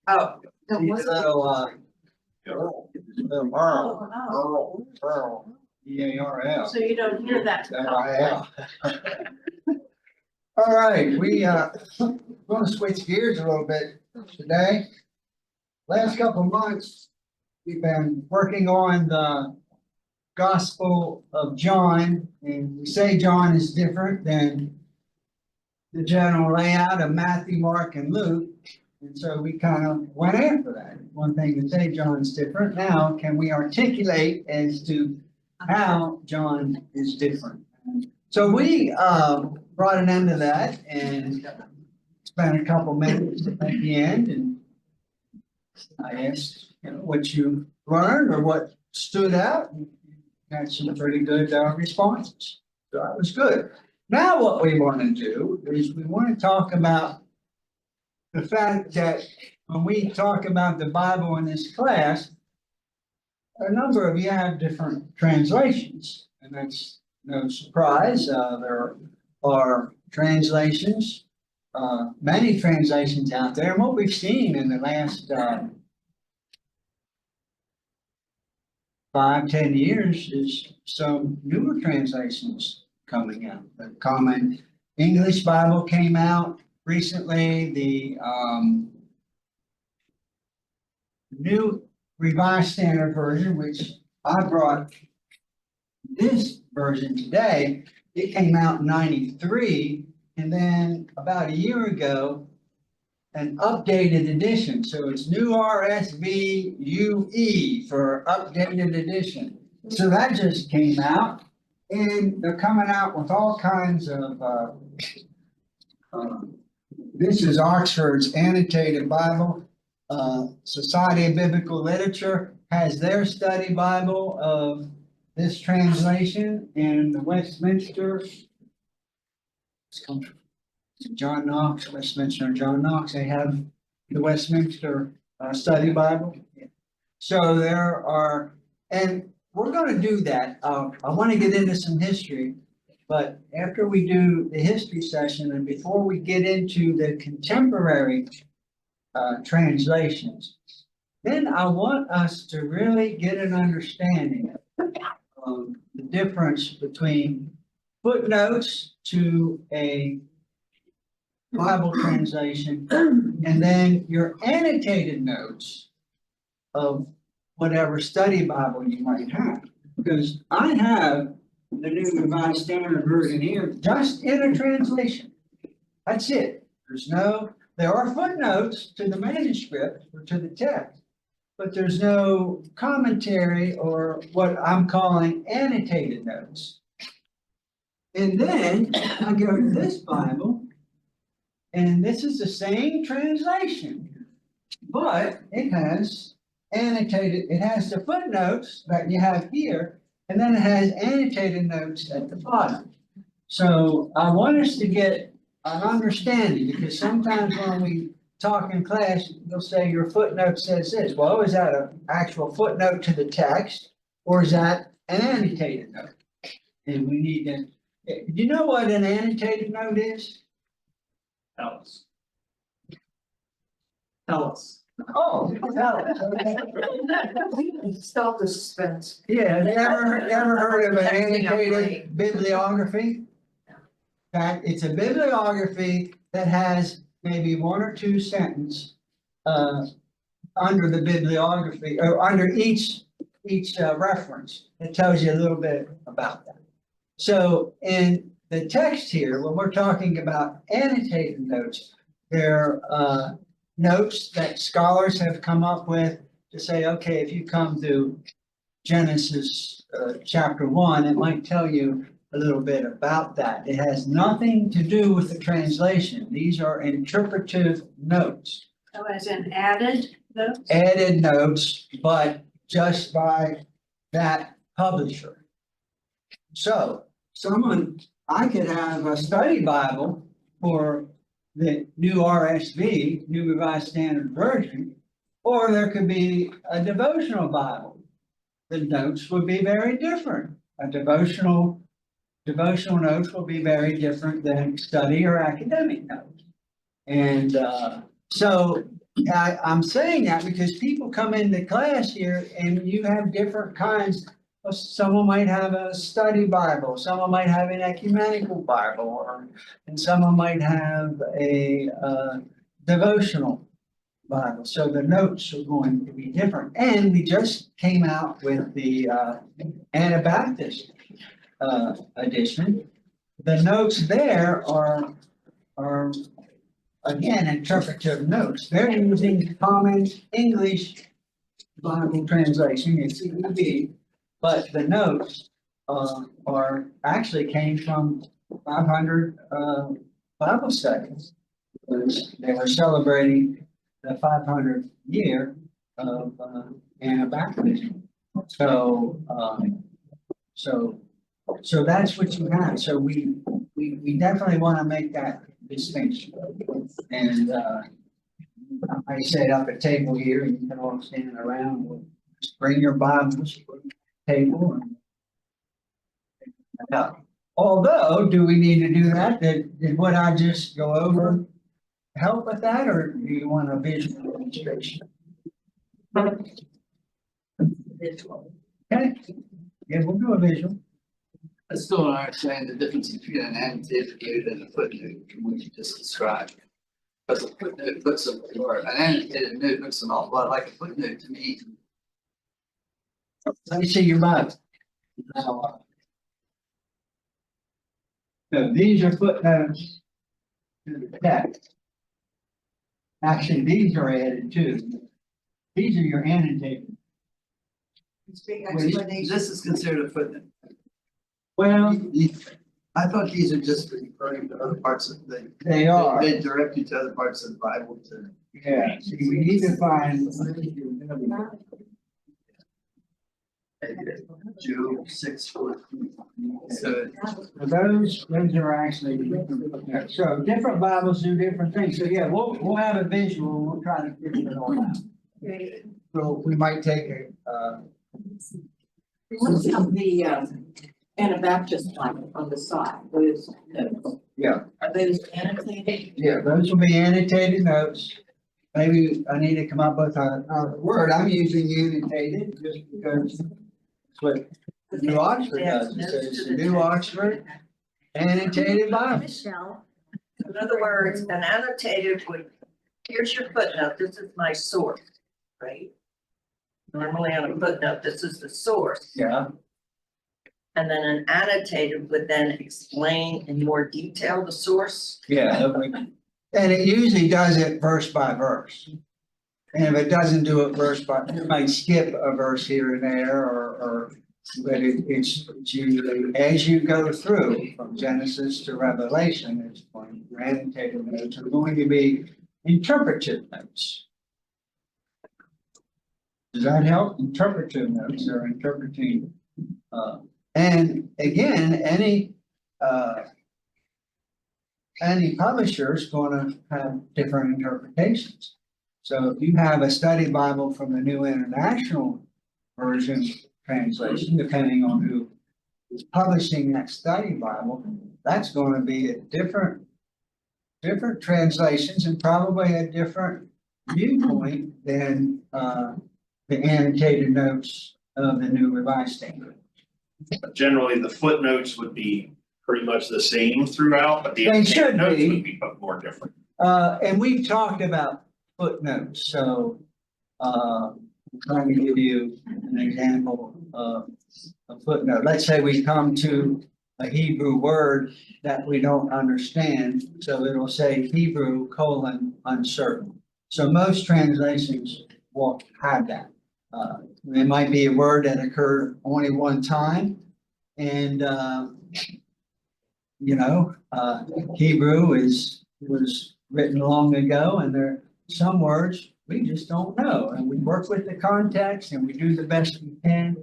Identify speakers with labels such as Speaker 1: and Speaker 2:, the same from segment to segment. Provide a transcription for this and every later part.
Speaker 1: Oh,
Speaker 2: EARL.
Speaker 1: so you don't hear that.
Speaker 2: All right, we want to switch gears a little bit today. Last couple of months, we've been working on the Gospel of John, and we say John is different than the general layout of Matthew, Mark, and Luke. And so we kind of went after that. One thing to say John's different. Now, can we articulate as to how John is different? So we brought an end to that and spent a couple minutes at the end, and I asked, what you learned or what stood out. Had some pretty good responses. So that was good. Now what we want to do is we want to talk about the fact that when we talk about the Bible in this class, a number of you have different translations, and that's no surprise. There are translations, many translations out there, and what we've seen in the last 5-10 years is some newer translations coming out. The Common English Bible came out recently. The New Revised Standard Version, which I brought this version today, it came out in '93, and then about a year ago, an updated edition. So it's New RSV UE for updated edition. So that just came out, and they're coming out with all kinds of, this is Oxford's annotated Bible. Society of Biblical Literature has their study Bible of this translation, and the Westminster, John Knox, Westminster, John Knox, they have the Westminster Study Bible. So there are, and we're going to do that. I want to get into some history, but after we do the history session and before we get into the contemporary translations, then I want us to really get an understanding of the difference between footnotes to a Bible translation and then your annotated notes of whatever study Bible you might have. Because I have the New Revised Standard Version here just in a translation. That's it. There are footnotes to the manuscript or to the text, but there's no commentary or what I'm calling annotated notes. And then I go to this Bible, and this is the same translation, but it has annotated, it has the footnotes that you have here, and then it has annotated notes at the bottom. So I want us to get an understanding, because sometimes when we talk in class, they'll say your footnote says this. Well, is that an actual footnote to the text, or is that an annotated note? And we need to, do you know what an annotated note is?
Speaker 3: Tell us. Tell us.
Speaker 2: Oh, tell us. Okay.
Speaker 1: Stop the suspense.
Speaker 2: Yeah, have you ever heard of an annotated bibliography? That it's a bibliography that has maybe one or two sentences under the bibliography or under each reference. It tells you a little bit about that. So in the text here, when we're talking about annotated notes, they're notes that scholars have come up with to say, okay, if you come to Genesis chapter 1, it might tell you a little bit about that. It has nothing to do with the translation. These are interpretive notes.
Speaker 1: So as in added notes?
Speaker 2: Added notes, but just by that publisher. So I could have a study Bible for the new RSV, New Revised Standard Version, or there could be a devotional Bible. The notes would be very different. A devotional devotional notes will be very different than study or academic notes. And, so I'm saying that because people come into class here and you have different kinds. Someone might have a study Bible, someone might have an ecumenical Bible, and someone might have a, devotional Bible. So the notes are going to be different. And we just came out with the, Anabaptist, edition. The notes there are again, interpretive notes. They're using common English Bible translation, it's ESV, but the notes are actually came from 500 Bible studies. They were celebrating the 500th year of Anabaptism. So so that's what you have. So we definitely want to make that distinction. And I set up a table here and you can all stand around. Just bring your Bibles to the table. And, although, do we need to do that? Did what I just go over help with that, or do you want a visual demonstration?
Speaker 1: Visual.
Speaker 2: Okay, yeah, we'll do a visual.
Speaker 4: I still don't understand the difference between an annotated and a footnote from what you just described. Because a footnote looks, or an annotated note looks an awful lot like a footnote to me.
Speaker 2: Let me see your Bible. Now, so these are footnotes to the text. Actually, these are added too. These are your annotated.
Speaker 4: This is considered a footnote.
Speaker 2: Well,
Speaker 4: I thought these are just referring to other parts of the.
Speaker 2: they are.
Speaker 4: They direct you to other parts of the Bible to.
Speaker 2: Yeah, see, we need to find.
Speaker 4: Job 6:14. So
Speaker 2: Those are actually, so different Bibles do different things. So yeah, we'll have a visual, we'll try to figure it all out. So we might take a,
Speaker 1: What's the Anabaptist one on the side, those notes,
Speaker 2: yeah,
Speaker 1: are those annotated?
Speaker 2: yeah, those will be annotated notes. Maybe I need to come up with a word. I'm using annotated just because it's what the New Oxford does. It says the New Oxford Annotated Bible.
Speaker 5: Michelle,
Speaker 1: In other words, an annotated would, here's your footnote, this is my source, right? Normally on a footnote, this is the source,
Speaker 2: Yeah,
Speaker 1: and then an annotated would then explain in more detail the source.
Speaker 2: yeah. And it usually does it verse by verse. And if it doesn't do it verse by, it might skip a verse here and there, but it's usually as you go through from Genesis to Revelation, it's going, your annotated notes are going to be interpretive notes. Does that help? Interpretive notes are interpreting, and again, any publisher is going to have different interpretations. So if you have a study Bible from the New International Version translation, depending on who is publishing that study Bible, that's going to be a different translations and probably a different viewpoint than the annotated notes of the New Revised Standard.
Speaker 3: Generally, the footnotes would be pretty much the same throughout, but the
Speaker 2: They should
Speaker 3: notes
Speaker 2: be.
Speaker 3: would be more different.
Speaker 2: And we've talked about footnotes, so I'm trying to give you an example of a footnote. Let's say we come to a Hebrew word that we don't understand, so it'll say Hebrew : uncertain. So most translations will have that. It might be a word that occurred only one time, and Hebrew was written long ago, and there are some words we just don't know, and we work with the context and we do the best we can.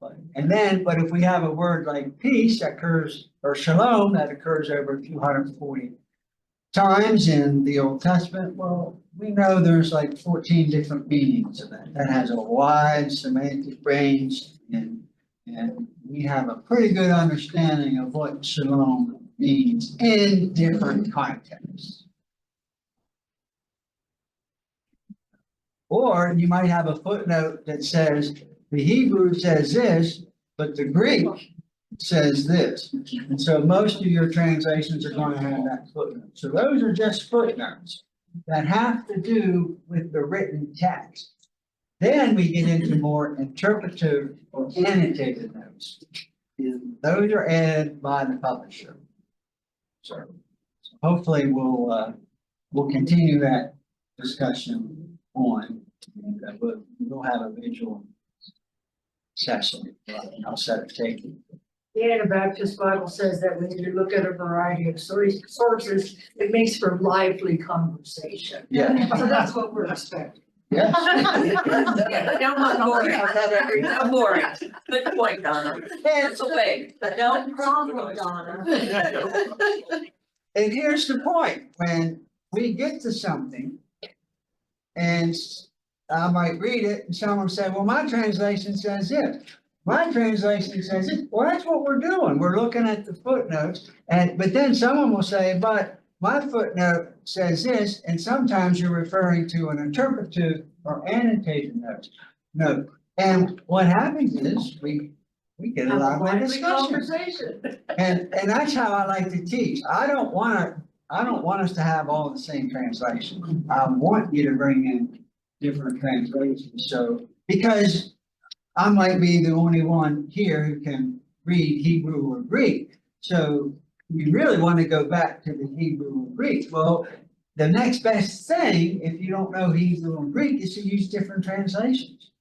Speaker 2: But if we have a word like peace that occurs, or shalom, that occurs over 240 times in the Old Testament, well, we know there's like 14 different meanings of that. That has a wide semantic range, and And we have a pretty good understanding of what shalom means in different contexts. Or you might have a footnote that says, the Hebrew says this, but the Greek says this. And so most of your translations are going to have that footnote. So those are just footnotes that have to do with the written text. Then we get into more interpretive or annotated notes. And those are added by the publisher. So hopefully we'll continue that discussion on, and we'll have a visual session. I'll set a tape.
Speaker 5: The Anabaptist Bible says that when you look at a variety of sources, it makes for lively conversation.
Speaker 2: Yeah.
Speaker 5: So that's what we're expecting.
Speaker 2: Yes.
Speaker 1: Don't want boring, no boring. Good point, Donna. That's away, but
Speaker 5: No
Speaker 1: don't.
Speaker 5: problem, Donna.
Speaker 2: And here's the point, when we get to something and I might read it and someone say, well, my translation says this. My translation says this. Well, that's what we're doing. We're looking at the footnotes but then someone will say, but my footnote says this, and sometimes you're referring to an interpretive or annotated note. And what happens is we get a lot of
Speaker 5: Lively
Speaker 2: discussion.
Speaker 5: conversation.
Speaker 2: And that's how I like to teach. I don't want us to have all the same translation. I want you to bring in different translations. So, because I might be the only one here who can read Hebrew or Greek. So you really want to go back to the Hebrew or Greek. Well, the next best thing, if you don't know Hebrew and Greek, is to use different translations,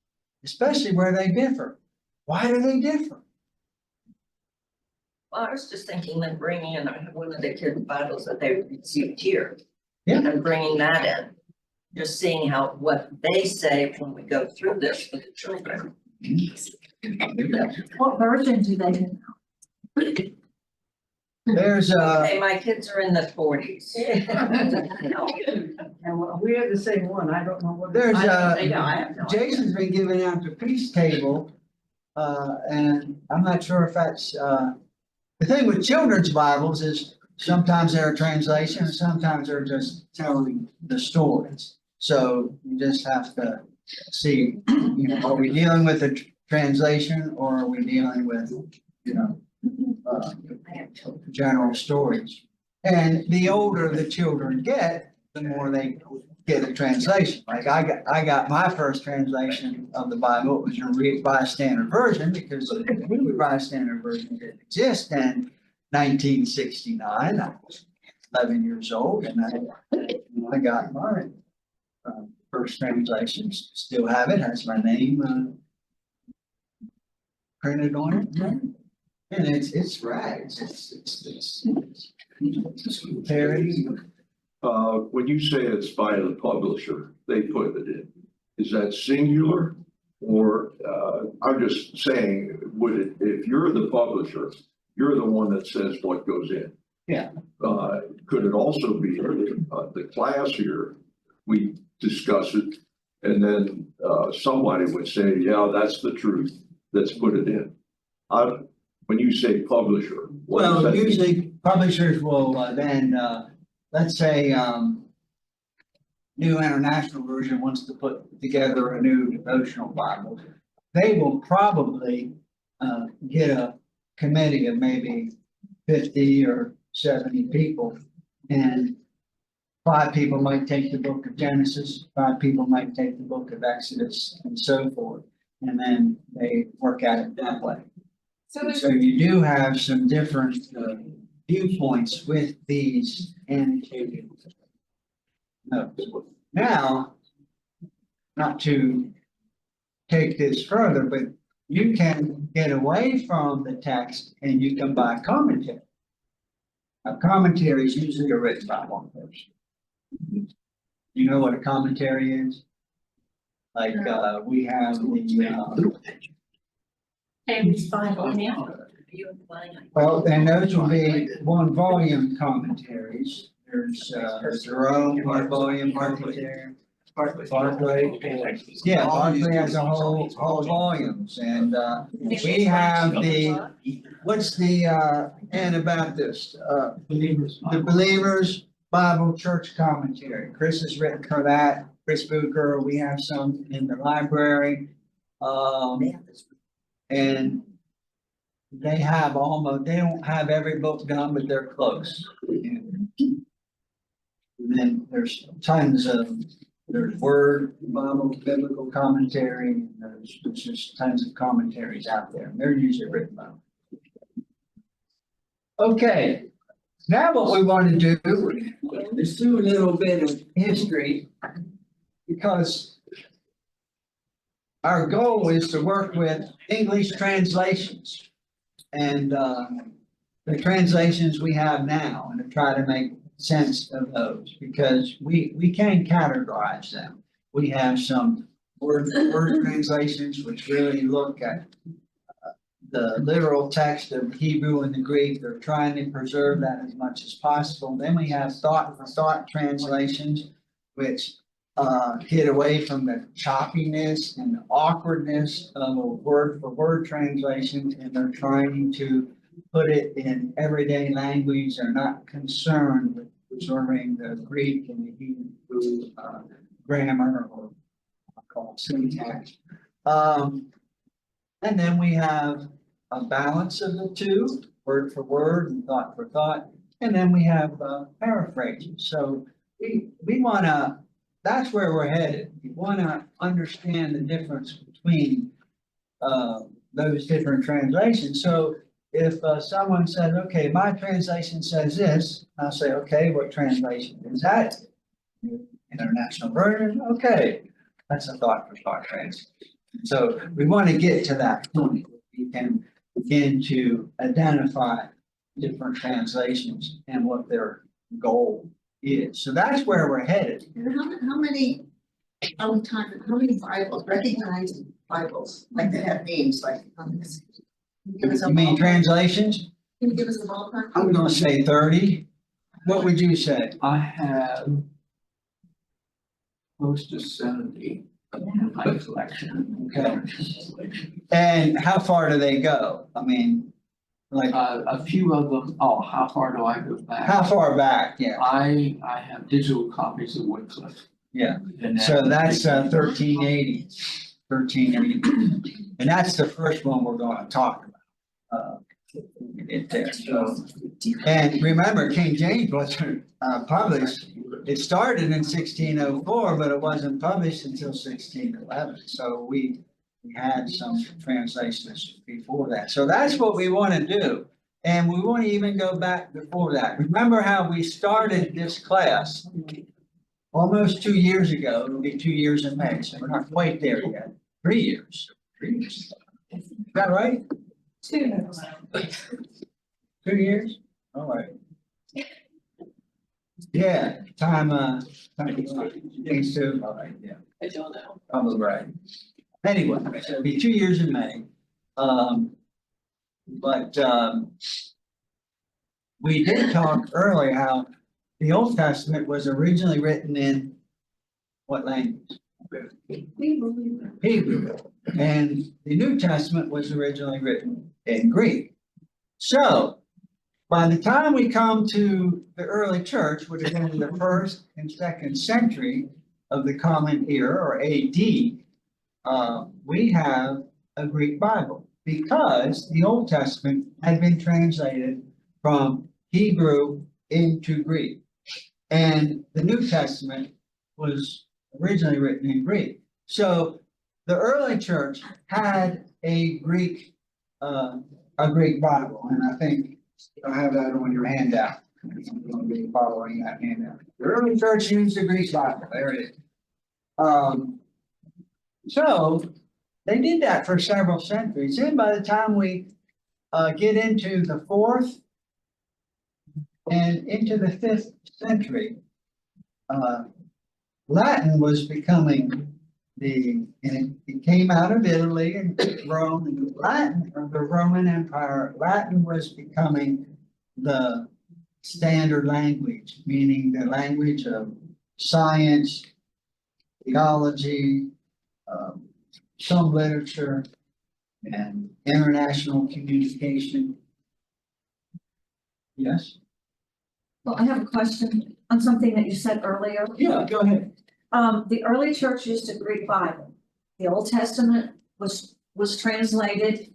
Speaker 2: especially where they differ. Why do they differ?
Speaker 1: Well, I was just thinking that bringing in one of the kids' Bibles that they received here.
Speaker 2: Yeah.
Speaker 1: And bringing that in, just seeing what they say when we go through this with the children.
Speaker 5: What version do they know?
Speaker 2: There's
Speaker 1: Hey, my kids are in the 40s.
Speaker 5: And we have the same one. I don't know what.
Speaker 2: There's
Speaker 1: I know, I have no idea.
Speaker 2: Jason's been giving out the peace table. And I'm not sure if that's, the thing with children's Bibles is sometimes they're a translation and sometimes they're just telling the stories. So you just have to see, are we dealing with a translation or are we dealing with, general stories? And the older the children get, the more they get a translation. Like I got my first translation of the Bible. It was your Revised Standard Version because the Revised Standard Version didn't exist in 1969. I was 11 years old and I got my first translation. Still have it. Has my name printed on it. And it's rags. It's very.
Speaker 6: When you say it's by the publisher, they put it in, is that singular? Or, I'm just saying, if you're the publisher, you're the one that says what goes in.
Speaker 2: Yeah.
Speaker 6: Could it also be the class here, we discuss it, and then, somebody would say, yeah, that's the truth, let's put it in. When you say publisher, what does
Speaker 2: Well,
Speaker 6: that mean?
Speaker 2: usually publishers will then, let's say, New International Version wants to put together a new devotional Bible. They will probably get a committee of maybe 50 or 70 people. And 5 people might take the book of Genesis, 5 people might take the book of Exodus, and so forth. And then they work at it that way. So you do have some different viewpoints with these annotated notes. Now, not to take this further, but you can get away from the text and you can buy commentary. A commentary is usually written by one person. You know what a commentary is? Like, we have the, well, and those will be one volume commentaries. There's Jerome, one volume commentary. Barclay. Yeah, Barclay has a whole volumes, and, we have what's the, Anabaptist, the Believers Bible Church Commentary. Chris has written for that, Chris Booker, we have some in the library. And they don't have every book done, but they're close. And then there's there's Word, Bible, biblical commentary, and there's just tons of commentaries out there. They're usually written by them. Okay, now what we want to do is do a little bit of history, because our goal is to work with English translations and the translations we have now, and to try to make sense of those, because we can categorize them. We have some word translations which really look at the literal text of Hebrew and the Greek. They're trying to preserve that as much as possible. Then we have thought translations, which get away from the choppiness and the awkwardness of a word for word translation, and they're trying to put it in everyday language. They're not concerned with preserving the Greek and the Hebrew grammar, or I'll call it syntax. And then we have a balance of the two, word for word and thought for thought. And then we have paraphrases. So we want to, that's where we're headed. We want to understand the difference between those different translations. So if someone says, okay, my translation says this, I'll say, okay, what translation is that? International Version? Okay, that's a thought for thought translation. So we want to get to that point. We can begin to identify different translations and what their goal is. So that's where we're headed.
Speaker 7: And how many Bibles, recognized Bibles, like that have names like on this? Can you give us a
Speaker 2: You mean
Speaker 7: ballpark?
Speaker 2: translations?
Speaker 7: Can you give us a ballpark?
Speaker 2: I'm gonna say 30. What would you say?
Speaker 6: I have close to 70 in my collection.
Speaker 2: Okay. And how far do they go? I mean, like,
Speaker 8: A few of them, how far do I go back?
Speaker 2: how far back? Yeah,
Speaker 8: I have digital copies of Wycliffe.
Speaker 2: yeah.
Speaker 8: And
Speaker 2: So that's 1380. 1380. And that's the first one we're gonna talk about. It there, so. And remember, King James wasn't published. It started in 1604, but it wasn't published until 1611. So we had some translations before that. So that's what we want to do. And we want to even go back before that. Remember how we started this class almost 2 years ago. It'll be 2 years in May, so we're not quite there yet. 3 years. 3 years. Is that right? 2 years? All right. Yeah, time things too. All right, yeah.
Speaker 7: I don't know.
Speaker 2: Probably right. Anyway, so it'll be 2 years in May. We did talk earlier how the Old Testament was originally written in what language? Hebrew. And the New Testament was originally written in Greek. So by the time we come to the early church, which is in the 1st and 2nd century of the Common Era, or AD, we have a Greek Bible, because the Old Testament had been translated from Hebrew into Greek. And the New Testament was originally written in Greek. So the early church had a Greek Bible, and I think you'll have that on your handout. I'm going to be following that handout. The early church used the Greek Bible. There it is. So they did that for several centuries. Then by the time we get into the 4th and into the 5th century, Latin was becoming and it came out of Italy and Rome, and Latin, or the Roman Empire. Latin was becoming the standard language, meaning the language of science, theology, some literature, and international communication. Yes?
Speaker 9: Well, I have a question on something that you said earlier.
Speaker 2: Yeah, go ahead.
Speaker 9: The early church used a Greek Bible. The Old Testament was translated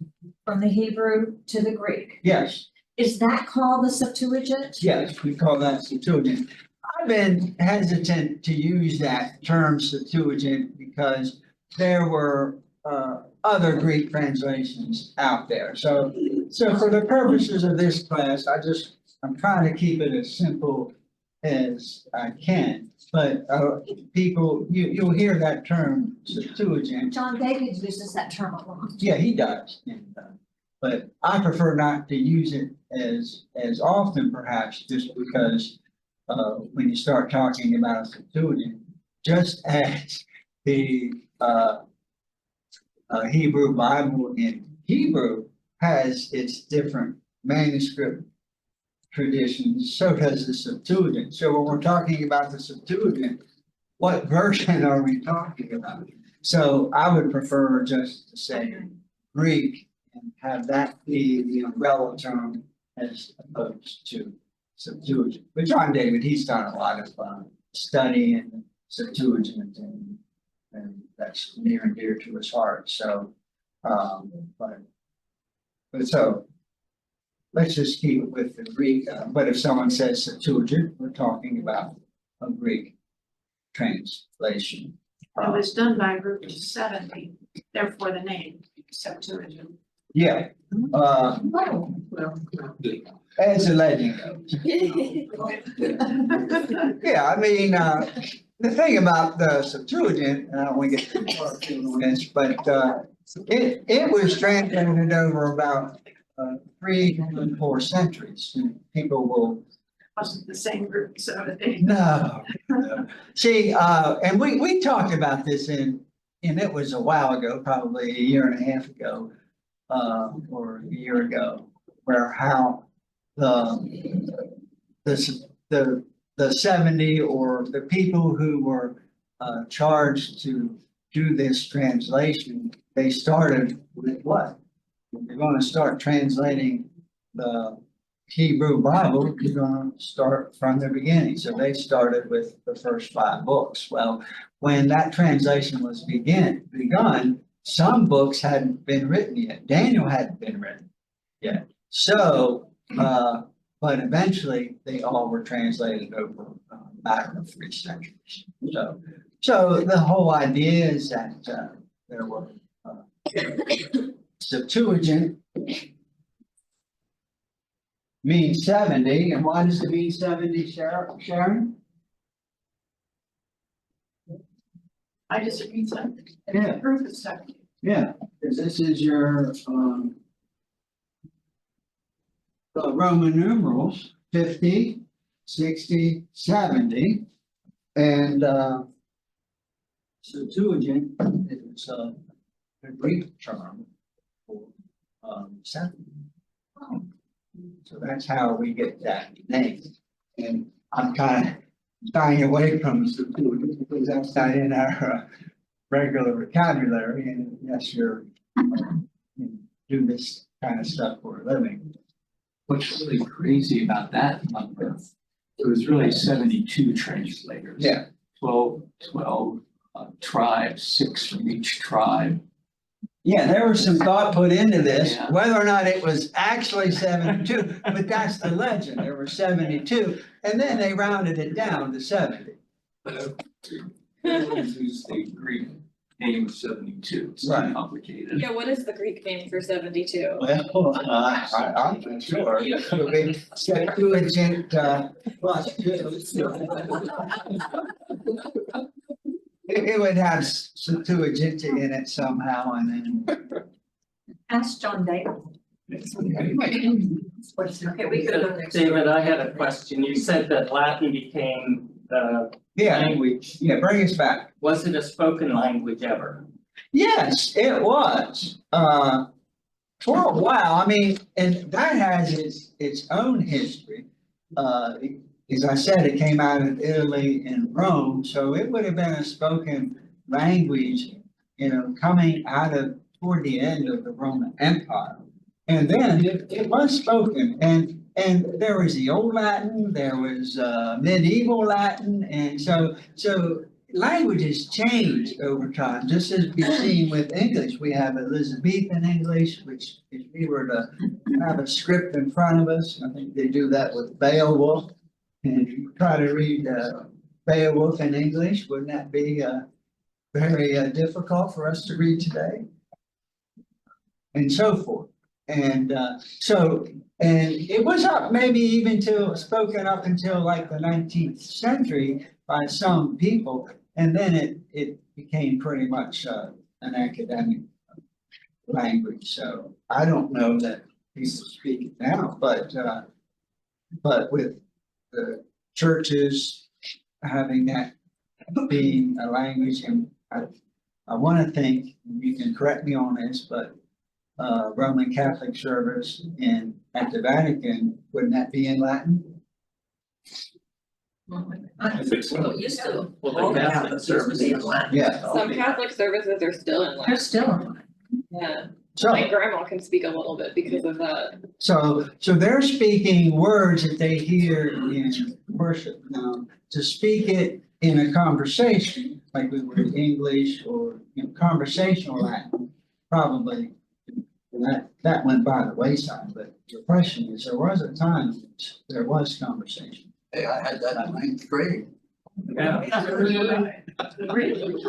Speaker 9: from the Hebrew to the Greek.
Speaker 2: Yes,
Speaker 9: Is that called the Septuagint?
Speaker 2: yes, we call that Septuagint. I've been hesitant to use that term Septuagint because there were other Greek translations out there. So for the purposes of this class, I'm trying to keep it as simple as I can. But people, you'll hear that term Septuagint.
Speaker 9: John David uses that term a lot.
Speaker 2: Yeah, he does. And, but I prefer not to use it as often perhaps, just because when you start talking about a Septuagint, just as the Hebrew Bible in Hebrew has its different manuscript traditions, so does the Septuagint. So when we're talking about the Septuagint, what version are we talking about? So I would prefer just to say Greek and have that be the umbrella term as opposed to Septuagint. But John David, he's done a lot of study in Septuagint, and that's near and dear to his heart. So, but so let's just keep it with the Greek. But if someone says Septuagint, we're talking about a Greek translation.
Speaker 10: It was done by a group of 70, therefore the name Septuagint.
Speaker 2: Yeah. As a legend goes. Yeah, I mean, the thing about the Septuagint, and I don't want to get too far on this, but it was translated over about 3 and 4 centuries. And people will.
Speaker 10: Wasn't the same group, so they.
Speaker 2: No. See, and we talked about this and it was a while ago, probably a year and a half ago, or a year ago, where how the 70 or the people who were charged to do this translation, they started with what? If you're going to start translating the Hebrew Bible, you're going to start from the beginning. So they started with the first 5 books. Well, when that translation was begun, some books hadn't been written yet. Daniel hadn't been written yet. So, but eventually they all were translated over a matter of 3 centuries. So the whole idea is that there were Septuagint means 70, and why does it mean 70, Sharon?
Speaker 10: I just read something.
Speaker 2: Yeah.
Speaker 10: Proof is 70.
Speaker 2: Yeah, because this is your Roman numerals, 50, 60, 70, and Septuagint is a Greek term for 70. So that's how we get that name. And I'm kind of shying away from Septuagint because that's not in our regular vocabulary. And yes, you do this kind of stuff for a living.
Speaker 8: What's really crazy about that number, it was really 72 translators.
Speaker 2: Yeah.
Speaker 8: 12 tribes, 6 from each tribe.
Speaker 2: Yeah, there was some thought put into this,
Speaker 8: Yeah.
Speaker 2: whether or not it was actually 72, but that's the legend. There were 72, and then they rounded it down to 70.
Speaker 8: Use the Greek name of 72. It's not
Speaker 2: Right.
Speaker 8: complicated.
Speaker 11: Yeah, what is the Greek name for 72?
Speaker 2: Well, I'm not sure. It would be Septuagint plus 2. It would have Septuagint in it somehow, and then.
Speaker 9: Ask John David.
Speaker 1: Okay, we could have.
Speaker 12: David, I had a question. You said that Latin became the
Speaker 2: Yeah,
Speaker 12: language.
Speaker 2: yeah, bring us back.
Speaker 12: Was it a spoken language ever?
Speaker 2: Yes, it was, for a while, I mean, and that has its own history. As I said, it came out of Italy and Rome, so it would have been a spoken language, coming out of toward the end of the Roman Empire. And then it was spoken, and there was the Old Latin, there was medieval Latin, and so languages changed over time, just as we've seen with English. We have Elizabethan English, which if we were to have a script in front of us, I think they do that with Beowulf. And if you try to read Beowulf in English, wouldn't that be very difficult for us to read today? And so forth. And it was up maybe even spoken up until like the 19th century by some people. And then it became pretty much an academic language. So I don't know that people speak it now, but with the churches having that being a language, and I want to think, you can correct me on this, but Roman Catholic service at the Vatican, wouldn't that be in Latin?
Speaker 12: I think so.
Speaker 1: Well, used to.
Speaker 12: Well, the Catholic service is Latin.
Speaker 2: Yeah.
Speaker 11: Some Catholic services are still in
Speaker 1: They're
Speaker 11: Latin.
Speaker 1: still on.
Speaker 11: Yeah,
Speaker 2: So,
Speaker 11: my grandma can speak a little bit because of that.
Speaker 2: so they're speaking words that they hear in worship now. To speak it in a conversation, like we were in English or conversational Latin, probably that went by the wayside. But the question is, there was a time in which there was conversation.
Speaker 4: Hey, I had that in ninth grade.
Speaker 12: Yeah.
Speaker 1: Really?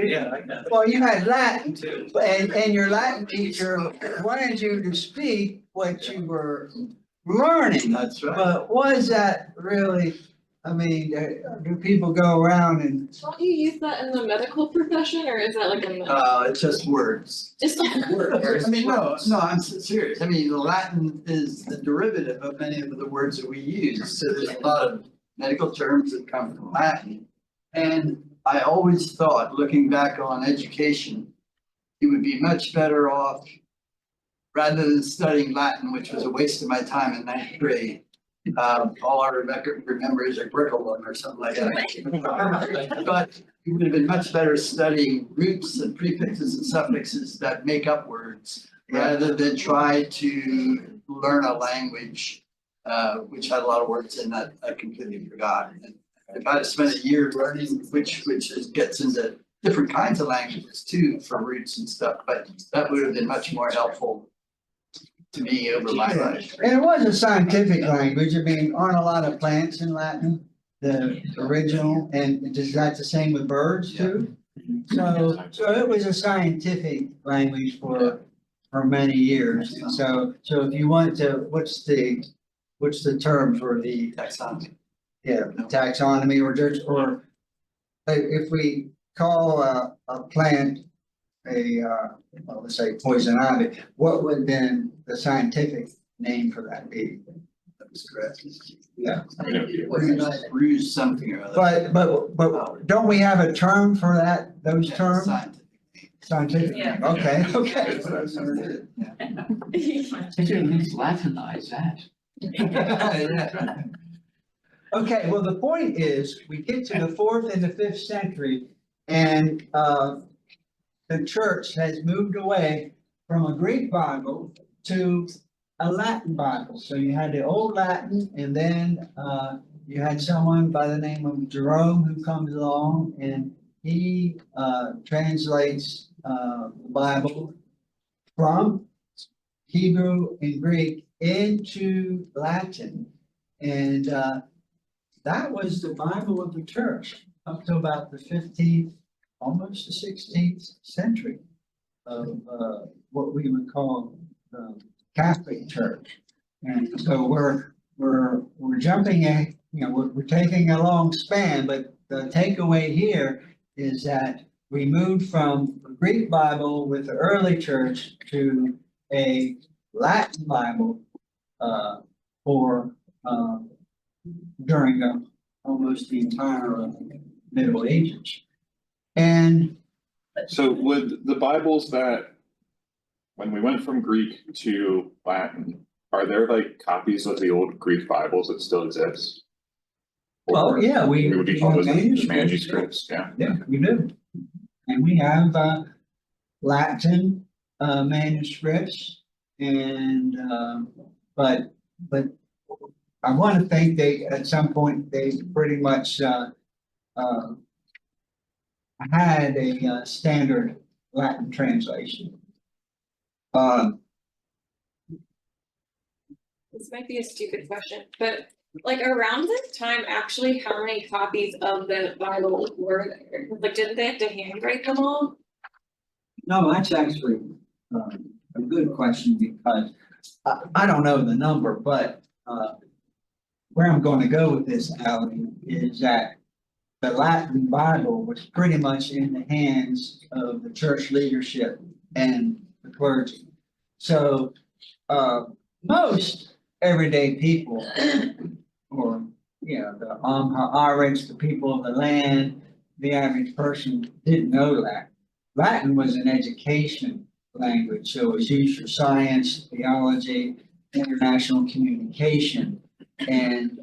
Speaker 12: Yeah, I got it.
Speaker 2: Well, you had Latin,
Speaker 12: Too.
Speaker 2: and your Latin teacher wanted you to speak what you were learning.
Speaker 4: That's right.
Speaker 2: But was that really, I mean, do people go around and,
Speaker 11: Don't you use that in the medical profession, or is that like a
Speaker 4: It's just words.
Speaker 11: just
Speaker 4: I mean, no, I'm serious. I mean, the Latin is the derivative of many of the words that we use. So there's a lot of medical terms that come from Latin. And I always thought, looking back on education, you would be much better off, rather than studying Latin, which was a waste of my time in ninth grade. All I remember is a curriculum or something like that. But you would have been much better studying roots and prefixes and suffixes that make up words, rather than try to learn a language which had a lot of words in that I completely forgot. And if I'd have spent a year learning, which gets into different kinds of languages too, for roots and stuff, but that would have been much more helpful to me over my life.
Speaker 2: and it was a scientific language. I mean, aren't a lot of plants in Latin, the original, and is that the same with birds too? So it was a scientific language for many years. So if you want to, what's the term for the
Speaker 4: Taxonomy.
Speaker 2: taxonomy, or if we call a plant let's say poison ivy, what would then the scientific name for that be?
Speaker 4: That was correct.
Speaker 2: Yeah.
Speaker 4: Ruse something or other.
Speaker 2: But don't we have a term for those
Speaker 4: Yeah,
Speaker 2: terms?
Speaker 4: scientific.
Speaker 2: Scientific,
Speaker 1: Yeah.
Speaker 2: okay.
Speaker 8: They should at least Latinize that.
Speaker 4: Yeah.
Speaker 2: Okay, well, the point is, we get to the 4th and the 5th century, and the church has moved away from a Greek Bible to a Latin Bible. So you had the Old Latin, and then you had someone by the name of Jerome who comes along, and he translates the Bible from Hebrew and Greek into Latin. And that was the Bible of the church up to about the 15th, almost the 16th century of what we would call the Catholic Church. And so we're jumping we're taking a long span, but the takeaway here is that we moved from the Greek Bible with the early church to a Latin Bible during almost the entire Middle Ages. And
Speaker 13: so would the Bibles that, when we went from Greek to Latin, are there like copies of the old Greek Bibles that still exist?
Speaker 2: well,
Speaker 13: Or
Speaker 2: yeah,
Speaker 13: we would be
Speaker 2: we
Speaker 13: called
Speaker 2: have
Speaker 13: those
Speaker 2: manuscripts.
Speaker 13: manuscripts, yeah.
Speaker 2: Yeah, we do. And we have, Latin, manuscripts and, but I want to think they, at some point, they pretty much, had a, standard Latin translation.
Speaker 11: This might be a stupid question, but like around this time, actually, how many copies of the Bible were there? Like, didn't they have to handwrite them all?
Speaker 2: No, that's actually, a good question because I don't know the number, but, where I'm going to go with this, Alan, is that the Latin Bible was pretty much in the hands of the church leadership and the clergy. So, most everyday people, or, you know, the Ha'aretz, the people of the land, the average person didn't know that. Latin was an education language, so it was used for science, theology, international communication. And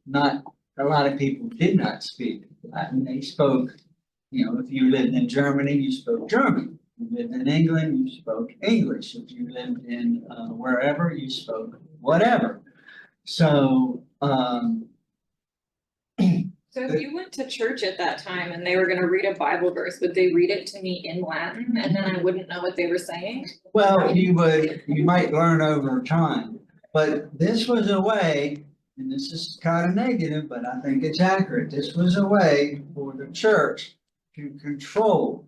Speaker 2: not, a lot of people did not speak Latin. They spoke, you know, if you lived in Germany, you spoke German. If you lived in England, you spoke English. If you lived in wherever, you spoke whatever. So,
Speaker 11: So if you went to church at that time and they were gonna read a Bible verse, would they read it to me in Latin and then I wouldn't know what they were saying?
Speaker 2: well, you might learn over time. But this was a way, and this is kind of negative, but I think it's accurate. This was a way for the church to control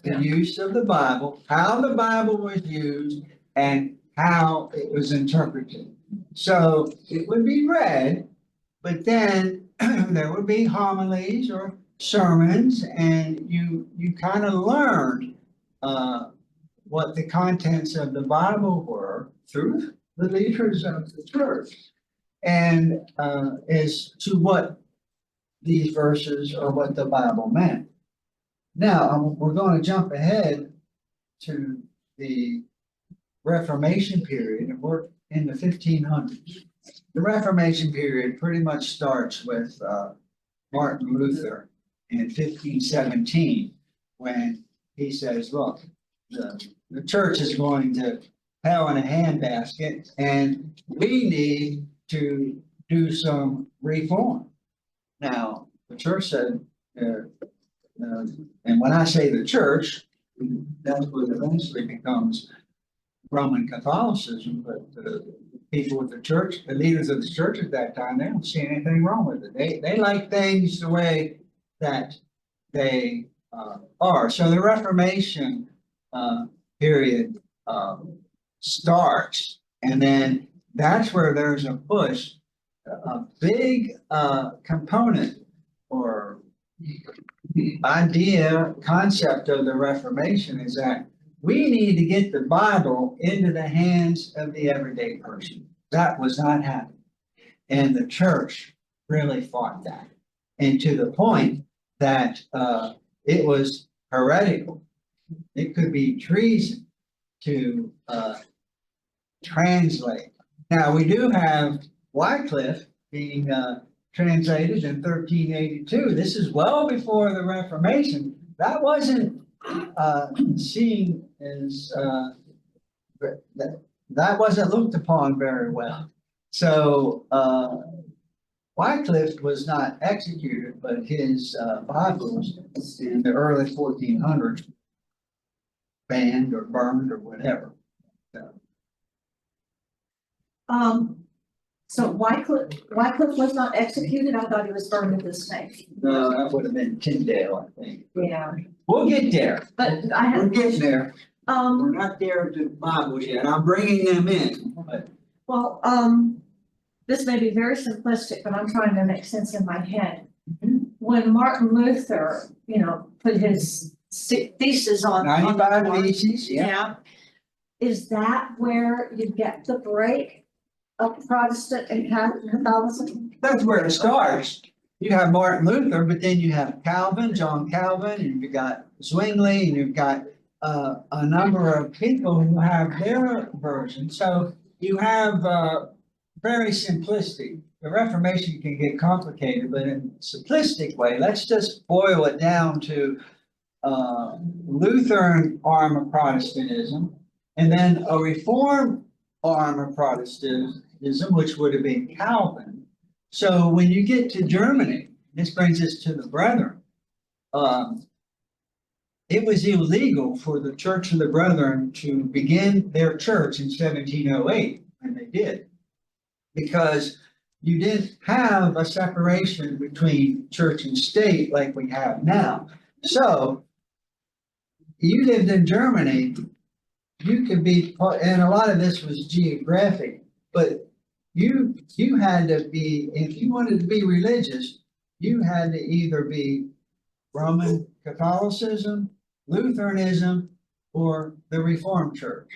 Speaker 2: the use of the Bible, how the Bible was used, and how it was interpreted. So it would be read, but then there would be homilies or sermons, and you kind of learned what the contents of the Bible were through the leaders of the church, and as to what these verses or what the Bible meant. Now, we're going to jump ahead to the Reformation period, and we're in the 1500s. The Reformation period pretty much starts with Martin Luther in 1517, when he says, look, the church is going to hell in a handbasket, and we need to do some reform. Now, the church said, and when I say the church, that's what eventually becomes Roman Catholicism, but the people with the church, the leaders of the church at that time, they don't see anything wrong with it. They like things the way that they are. So the Reformation period starts, and then that's where there's a push, a big component or idea, concept of the Reformation is that we need to get the Bible into the hands of the everyday person. That was not happening. And the church really fought that. And to the point that it was heretical. It could be treason to translate. Now, we do have Wycliffe being translated in 1382. This is well before the Reformation. That wasn't seen as that wasn't looked upon very well. So Wycliffe was not executed, but his Bibles in the early 1400s banned or burned or whatever.
Speaker 9: So Wycliffe was not executed? I thought he was burned at the stake.
Speaker 2: No, that would have been Tyndale, I think.
Speaker 9: Yeah,
Speaker 2: We'll get there.
Speaker 9: but I
Speaker 2: We're
Speaker 9: have,
Speaker 2: getting there. We're not there to Bibles yet. I'm bringing them in, but
Speaker 9: well, this may be very simplistic, but I'm trying to make sense in my head. When Martin Luther, put his thesis on.
Speaker 2: 95 theses, yeah.
Speaker 9: Yeah. Is that where you get the break of Protestant and Catholicism?
Speaker 2: That's where it starts. You have Martin Luther, but then you have Calvin, John Calvin, and you've got Zwingli, and you've got a number of people who have their version. So you have very simplistic. The Reformation can get complicated, but in a simplistic way, let's just boil it down to Lutheran arm of Protestantism, and then a Reformed arm of Protestantism, which would have been Calvin. So when you get to Germany, this brings us to the Brethren. It was illegal for the Church of the Brethren to begin their church in 1708, and they did, because you didn't have a separation between church and state like we have now. So you lived in Germany, you could be, and a lot of this was geographic, but you had to be, if you wanted to be religious, you had to either be Roman Catholicism, Lutheranism, or the Reformed Church.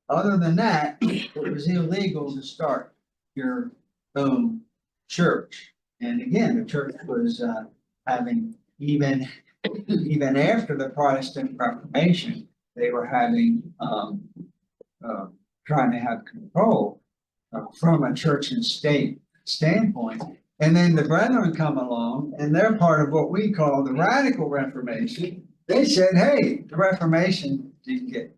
Speaker 2: Other than that, it was illegal to start your own church. And again, the church was having, even after the Protestant Reformation, they were having, trying to have control from a church and state standpoint. And then the Brethren come along, and they're part of what we call the Radical Reformation. They said, hey, the Reformation didn't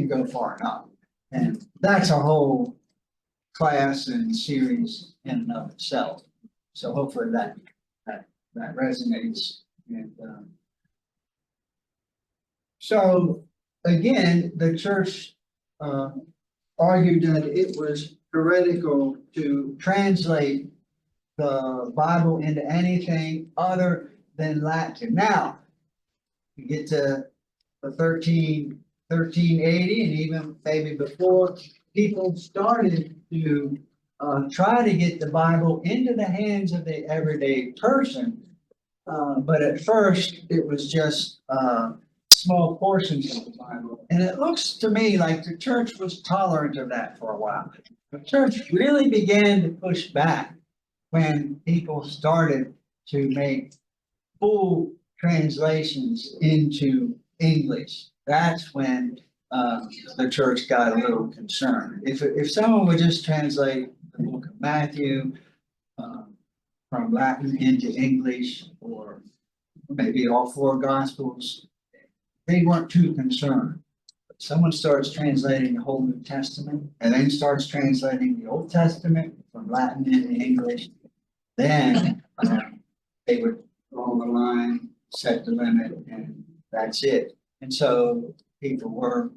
Speaker 2: go far enough. And that's a whole class and series in and of itself. So hopefully that resonates. And so again, the church argued that it was heretical to translate the Bible into anything other than Latin. Now, you get to the 1380 and even maybe before, people started to try to get the Bible into the hands of the everyday person. But at first, it was just small portions of the Bible. And it looks to me like the church was tolerant of that for a while. The church really began to push back when people started to make full translations into English. That's when the church got a little concerned. If someone would just translate the book of Matthew from Latin into English, or maybe all four Gospels, they weren't too concerned. But someone starts translating the whole New Testament and then starts translating the Old Testament from Latin into English, then they would draw the line, set the limit, and that's it. And so people were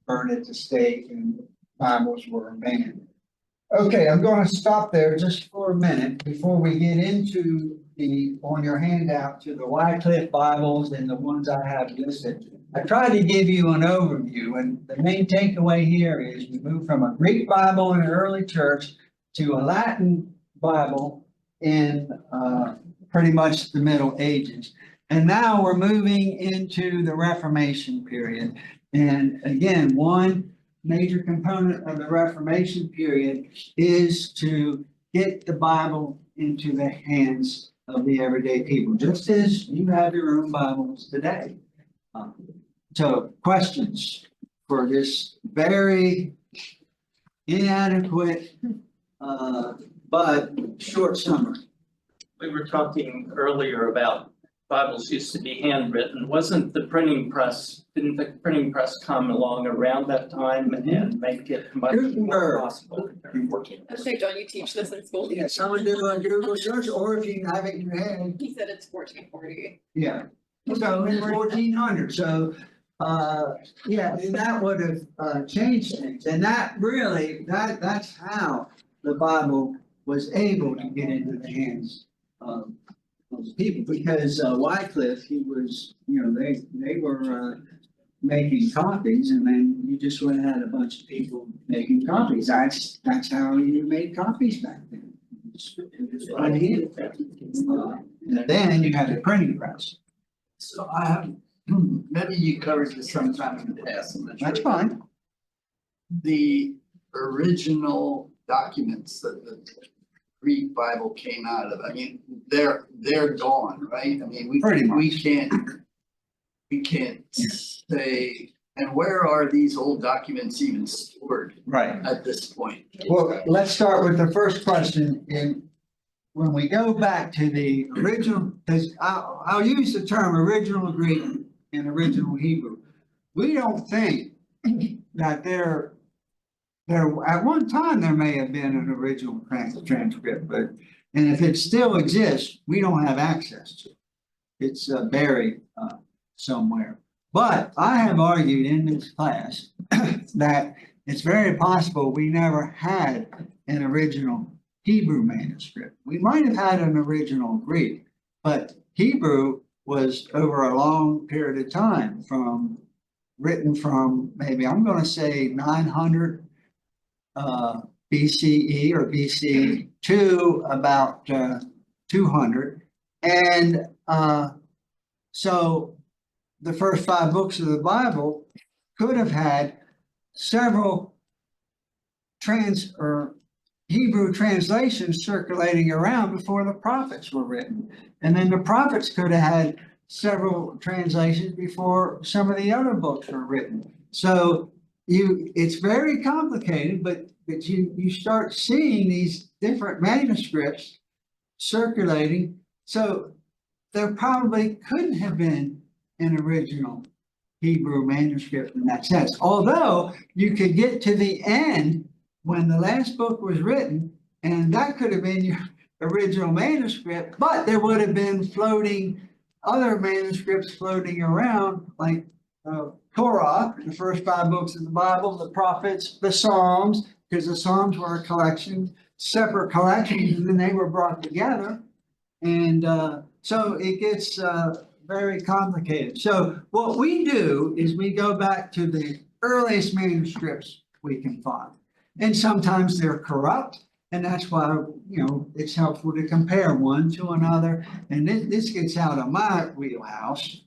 Speaker 2: burned at the stake and Bibles were banned. Okay, I'm going to stop there just for a minute before we get into on your handout to the Wycliffe Bibles and the ones I have listed. I tried to give you an overview, and the main takeaway here is we moved from a Greek Bible in the early church to a Latin Bible in pretty much the Middle Ages. And now we're moving into the Reformation period. And again, one major component of the Reformation period is to get the Bible into the hands of the everyday people, just as you have your own Bibles today. So questions for this very inadequate but short summary?
Speaker 12: We were talking earlier about Bibles used to be handwritten. Didn't the printing press come along around that time and make it much more possible?
Speaker 11: I say, don't you teach this in school?
Speaker 2: Yeah, someone do a Google search, or if you have it in your head.
Speaker 11: He said it's 1440.
Speaker 2: Yeah, so in 1400, so, yeah, and that would have, changed things, and that really, that's how the Bible was able to get into the hands of people, because, Wycliffe, he was, they were, making copies, and then you just would have had a bunch of people making copies. That's how you made copies back then. It was right here. And then you had a printing press.
Speaker 4: So I have, maybe you covered this sometime in the past. I'm not sure.
Speaker 2: That's fine.
Speaker 4: The original documents that the Greek Bible came out of, I mean, they're gone, right? I mean, we can't say, and where are these old documents even stored
Speaker 2: Right.
Speaker 4: at this point?
Speaker 2: Well, let's start with the first question. when we go back to the original, because I'll use the term original Greek and original Hebrew. We don't think that there, at one time, there may have been an original transcript, but, and if it still exists, we don't have access to it. It's buried somewhere. But I have argued in this class that it's very possible we never had an original Hebrew manuscript. We might have had an original Greek, but Hebrew was over a long period of time written from maybe, I'm going to say 900 BCE or BC to about 200. And so the first 5 books of the Bible could have had several Hebrew translations circulating around before the prophets were written. And then the prophets could have had several translations before some of the other books were written. So it's very complicated, but you start seeing these different manuscripts circulating. So there probably couldn't have been an original Hebrew manuscript in that sense. Although you could get to the end when the last book was written, and that could have been your original manuscript, but there would have been other manuscripts floating around, like Torah, the first 5 books of the Bible, the prophets, the Psalms, because the Psalms were a collection, separate collections, and then they were brought together. And so it gets very complicated. So what we do is we go back to the earliest manuscripts we can find. And sometimes they're corrupt, and that's why, it's helpful to compare one to another. And this gets out of my wheelhouse.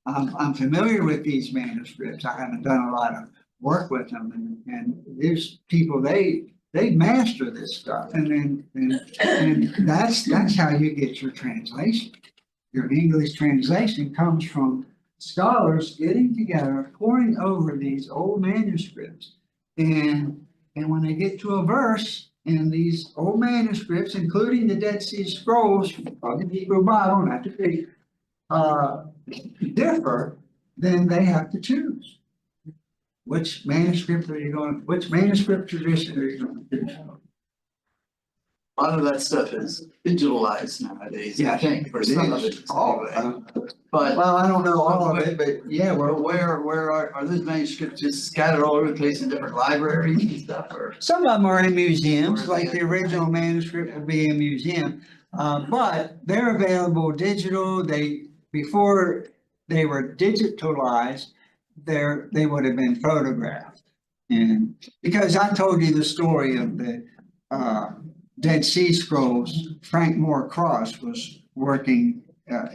Speaker 2: I'm familiar with these manuscripts. I haven't done a lot of work with them, and there's people, they master this stuff, and that's how you get your translation. Your English translation comes from scholars getting together, poring over these old manuscripts, and when they get to a verse in these old manuscripts, including the Dead Sea Scrolls of the Hebrew Bible, not the Greek, differ, then they have to choose. Which manuscript tradition are you going to choose?
Speaker 4: A lot of that stuff is digitalized nowadays, I think, for some of it. But
Speaker 2: Well, I don't know all of it, but yeah,
Speaker 4: where are those manuscripts just scattered all over the place in different libraries and stuff, or?
Speaker 2: some of them are in museums, like the original manuscript will be in a museum. But they're available digital. Before they were digitalized, they would have been photographed. And because I told you the story of the Dead Sea Scrolls, Frank Moore Cross was working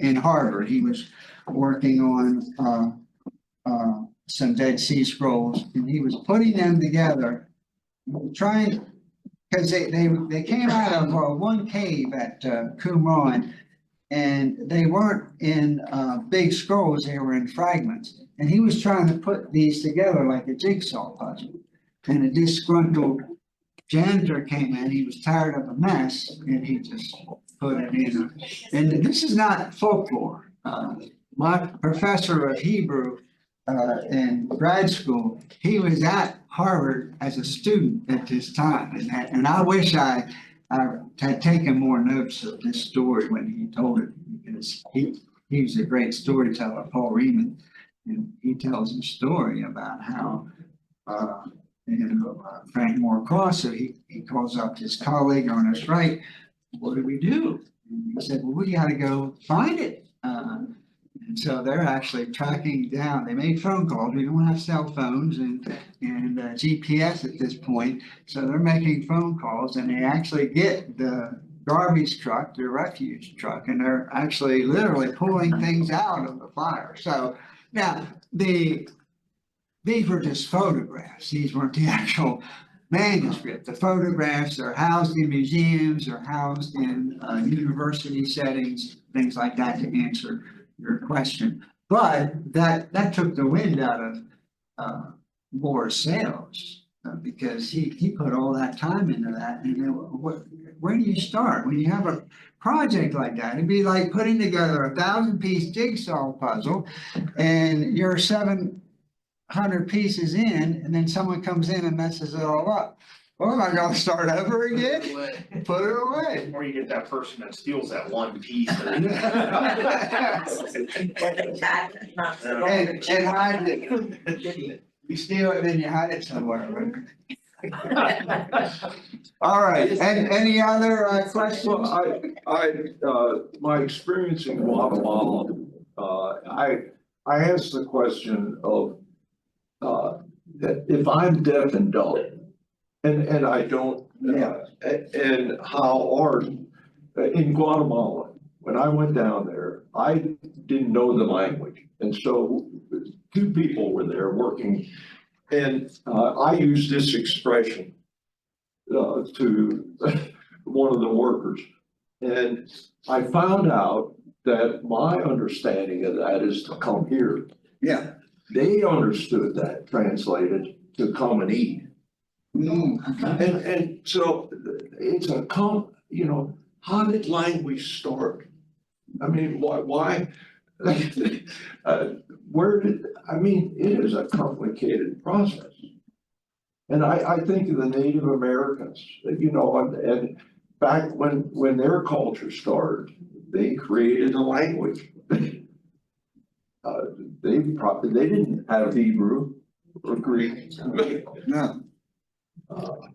Speaker 2: in Harvard. He was working on some Dead Sea Scrolls, and he was putting them together, trying, because they came out of one cave at Qumran, and they weren't in big scrolls, they were in fragments. And he was trying to put these together like a jigsaw puzzle. And a disgruntled janitor came in, he was tired of the mess, and he just put it in. And this is not folklore. My professor of Hebrew in grad school, he was at Harvard as a student at this time. And I wish I had taken more notes of this story when he told it, because he was a great storyteller, Paul Riemann, and he tells a story about how Frank Moore Cross, so he calls up his colleague on his right, what do we do? And he said, well, we got to go find it. And so they're actually tracking down, they made phone calls, we don't have cell phones and GPS at this point, so they're making phone calls, and they actually get the garbage truck, the refuse truck, and they're actually literally pulling things out of the fire. So now these were just photographs, these weren't the actual manuscript. The photographs are housed in museums or housed in university settings, things like that, to answer your question. But that took the wind out of Moore's sails, because he put all that time into that, and where do you start? When you have a project like that, it'd be like putting together a 1,000-piece jigsaw puzzle and you're 700 pieces in, and then someone comes in and messes it all up. Well, am I gonna start over again? Put it away.
Speaker 3: Or you get that person that steals that one piece. and-
Speaker 2: And hide it. You steal it, then you hide it somewhere. All right, and any other questions?
Speaker 6: Well, my experience in Guatemala, I asked the question of, that if I'm deaf and dumb, and I don't, and how are, in Guatemala, when I went down there, I didn't know the language. And so 2 people were there working, and I used this expression to one of the workers. And I found out that my understanding of that is to come here.
Speaker 2: Yeah.
Speaker 6: They understood that translated to come and eat. And so it's you know, how did language start? I mean, why? It is a complicated process. And I think of the Native Americans, you know, and back when their culture started, they created a language. They didn't have Hebrew or Greek.
Speaker 2: No.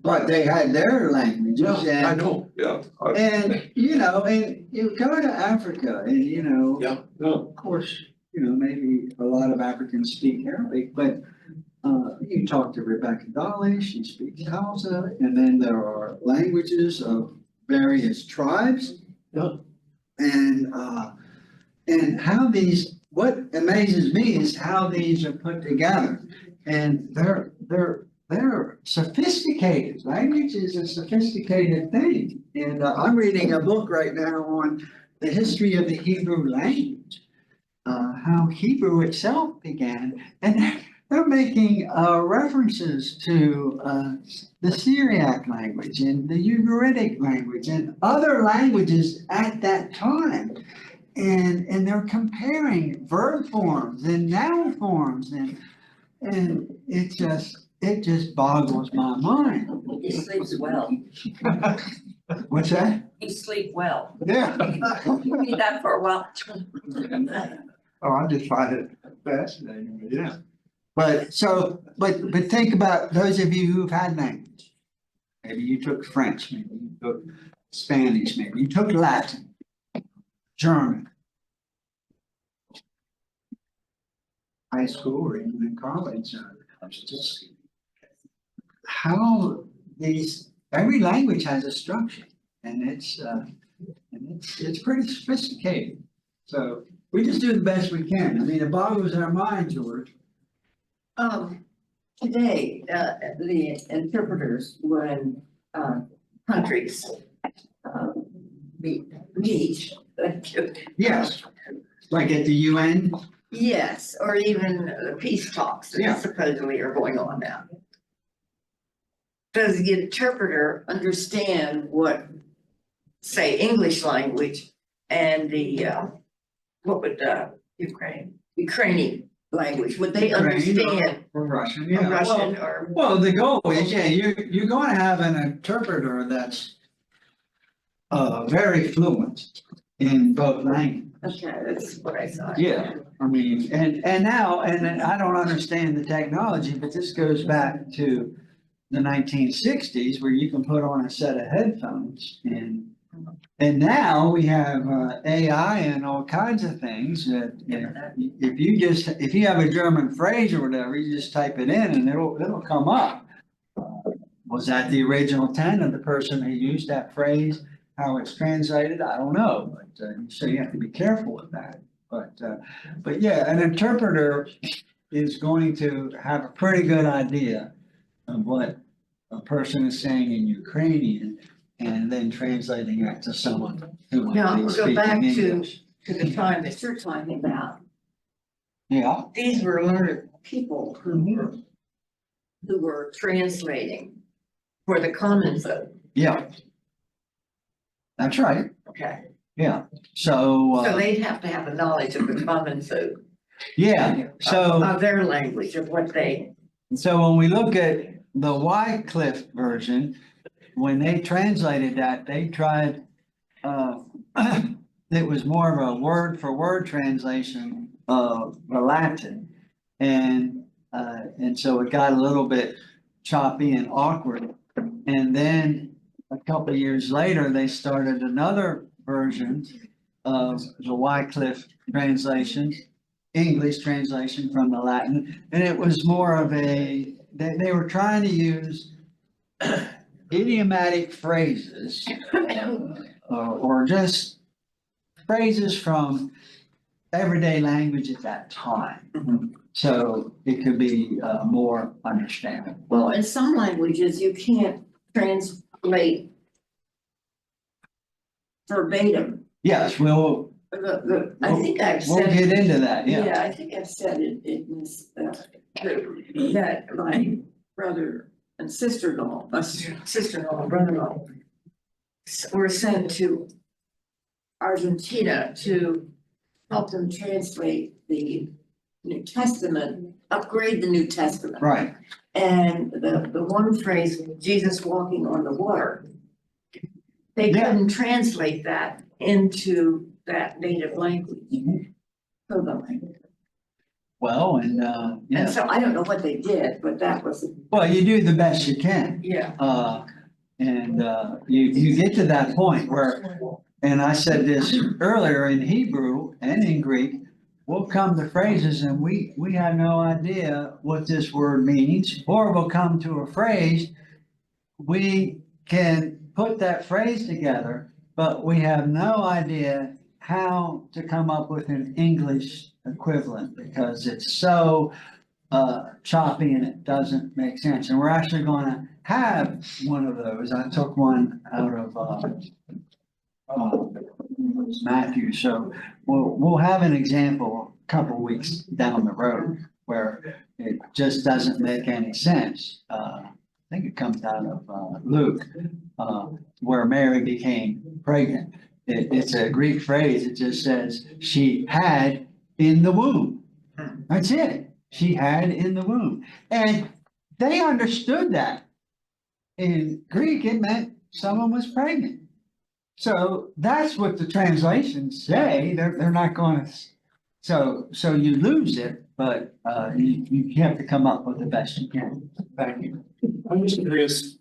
Speaker 2: But they had their languages.
Speaker 6: Yeah, I know, yeah.
Speaker 2: And, you know, and you go to Africa and, you know.
Speaker 6: Yeah.
Speaker 2: Of course, you know, maybe a lot of Africans speak Arabic, but you talk to Rebecca Dolly, she speaks Hausa, and then there are languages of various tribes.
Speaker 6: Yeah.
Speaker 2: And how these, what amazes me is how these are put together. And they're sophisticated. Language is a sophisticated thing. And I'm reading a book right now on the history of the Hebrew language, how Hebrew itself began. And they're making references to the Syriac language and the Ugaritic language and other languages at that time. And they're comparing verb forms and noun forms and it just boggles my mind.
Speaker 1: He sleeps well.
Speaker 2: What's that?
Speaker 1: He sleep well.
Speaker 2: Yeah.
Speaker 1: You need that for a while.
Speaker 2: Oh, I just find it fascinating, but yeah. But think about those of you who've had language. Maybe you took French, maybe you took Spanish, maybe you took Latin, German. High school or even in college, just how every language has a structure and it's pretty sophisticated. So we just do the best we can. I mean, it boggles our mind, George.
Speaker 7: Today, the interpreters, when, countries, meet,
Speaker 2: Yes, like at the UN.
Speaker 7: yes, or even peace talks
Speaker 2: Yeah.
Speaker 7: that supposedly are going on now. Does the interpreter understand what, say, English language and the, Ukrainian language, would they understand?
Speaker 2: Or Russian,
Speaker 7: Or
Speaker 2: yeah.
Speaker 7: Russian or,
Speaker 2: Well, the goal is, yeah, you're going to have an interpreter that's very fluent in both languages.
Speaker 7: okay, that's what I thought.
Speaker 2: Yeah, I mean, and now, and I don't understand the technology, but this goes back to the 1960s where you can put on a set of headphones and now we have AI and all kinds of things that if you have a German phrase or whatever, you just type it in and it'll come up. Was that the original intent of the person who used that phrase? How it's translated, I don't know, but so you have to be careful with that. But yeah, an interpreter is going to have a pretty good idea of what a person is saying in Ukrainian and then translating that to someone who
Speaker 7: Now,
Speaker 2: might be
Speaker 7: we'll go back
Speaker 2: speaking
Speaker 7: to
Speaker 2: English.
Speaker 7: the time that you're talking about.
Speaker 2: Yeah.
Speaker 7: These were learned people who were translating for the common folk.
Speaker 2: Yeah. That's right,
Speaker 7: Okay,
Speaker 2: yeah, so,
Speaker 7: so they'd have to have a knowledge of the common food.
Speaker 2: yeah, so.
Speaker 7: Of their language, of what they,
Speaker 2: So when we look at the Wycliffe version, when they translated that, they tried, it was more of a word for word translation of the Latin. And so it got a little bit choppy and awkward. And then a couple of years later, they started another version of the Wycliffe translation, English translation from the Latin, and it was more of they were trying to use idiomatic phrases or just phrases from everyday language at that time. So it could be more understandable.
Speaker 7: well, in some languages, you can't translate verbatim.
Speaker 2: Yes,
Speaker 7: I think I've
Speaker 2: we'll
Speaker 7: said.
Speaker 2: get into that, yeah.
Speaker 7: Yeah, I think I've said it, that my brother and sister-in-law, sister-in-law and brother-in-law were sent to Argentina to help them translate the New Testament, upgrade the New Testament.
Speaker 2: Right,
Speaker 7: And the one phrase, Jesus walking on the water, they
Speaker 2: Yeah.
Speaker 7: couldn't translate that into that native language.
Speaker 2: Mhm.
Speaker 7: For the language.
Speaker 2: well, and
Speaker 7: And
Speaker 2: yeah,
Speaker 7: so I don't know what they did, but that was,
Speaker 2: well, you do the best you can.
Speaker 7: yeah.
Speaker 2: You get to that point where, and I said this earlier, in Hebrew and in Greek, we'll come to phrases and we have no idea what this word means, or we'll come to a phrase, we can put that phrase together, but we have no idea how to come up with an English equivalent because it's so choppy and it doesn't make sense. And we're actually gonna have one of those. I took one out of Matthew, so we'll have an example a couple weeks down the road where it just doesn't make any sense. I think it comes out of Luke, where Mary became pregnant. It's a Greek phrase. It just says she had in the womb. That's it. She had in the womb. And they understood that. In Greek, it meant someone was pregnant. So that's what the translations say. They're not going to. So you lose it, but you have to come up with the best you can. Thank you.
Speaker 13: I'm just curious.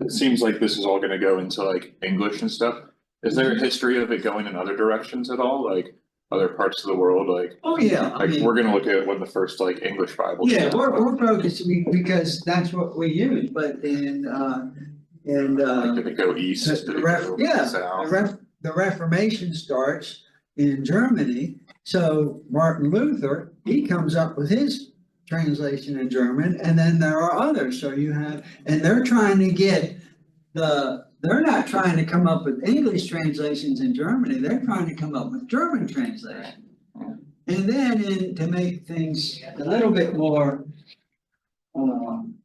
Speaker 13: It seems like this is all gonna go into like English and stuff. Is there a history of it going in other directions at all, like other parts of the world, like?
Speaker 2: Oh, yeah. I
Speaker 13: Like,
Speaker 2: mean,
Speaker 13: we're gonna look at when the first like English Bible.
Speaker 2: yeah, we're focused because that's what we use, but in.
Speaker 13: Like, did it go east? Did it go south?
Speaker 2: The Reformation starts in Germany, so Martin Luther, he comes up with his translation in German, and then there are others, so you have, and they're trying to get they're not trying to come up with English translations in Germany, they're trying to come up with German translation. And then to make things a little bit more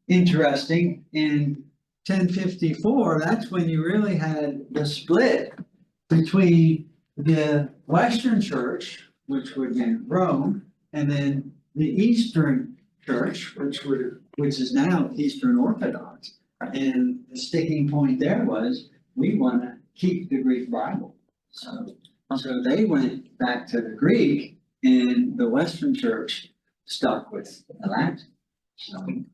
Speaker 2: interesting, in 1054, that's when you really had the split between the Western Church, which would be Rome, and then the Eastern Church, which is now Eastern Orthodox. And the sticking point there was, we want to keep the Greek Bible. So they went back to the Greek, and the Western Church stuck with the Latin.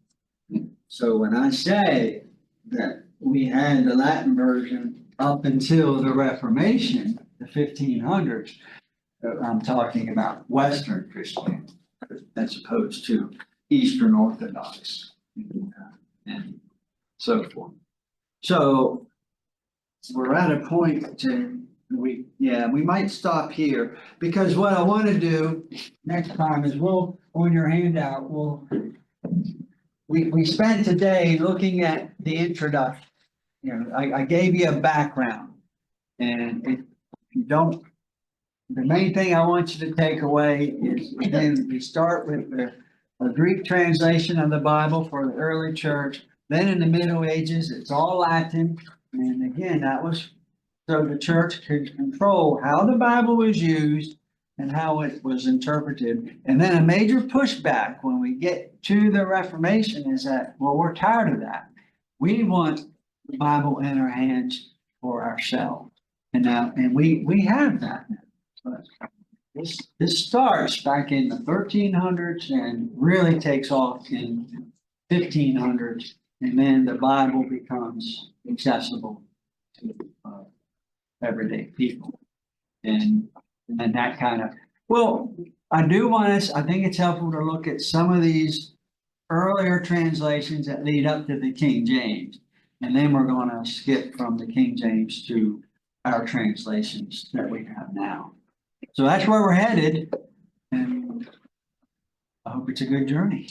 Speaker 2: So when I say that we had the Latin version up until the Reformation, the 1500s, I'm talking about Western Christianity as opposed to Eastern Orthodox and so forth. So we're at a point we might stop here, because what I want to do next time is on your handout, we spent today looking at the introduction. You know, I gave you a background, and if you don't, the main thing I want you to take away is, again, we start with the Greek translation of the Bible for the early church. Then in the Middle Ages, it's all Latin. And again, that was so the church could control how the Bible was used and how it was interpreted. And then a major pushback when we get to the Reformation is that, well, we're tired of that. We want the Bible in our hands for ourselves. And now, and we have that now. But this starts back in the 1300s and really takes off in 1500s. And then the Bible becomes accessible to everyday people. And that kind of, well, I think it's helpful to look at some of these earlier translations that lead up to the King James. And then we're gonna skip from the King James to our translations that we have now. So that's where we're headed. And I hope it's a good journey.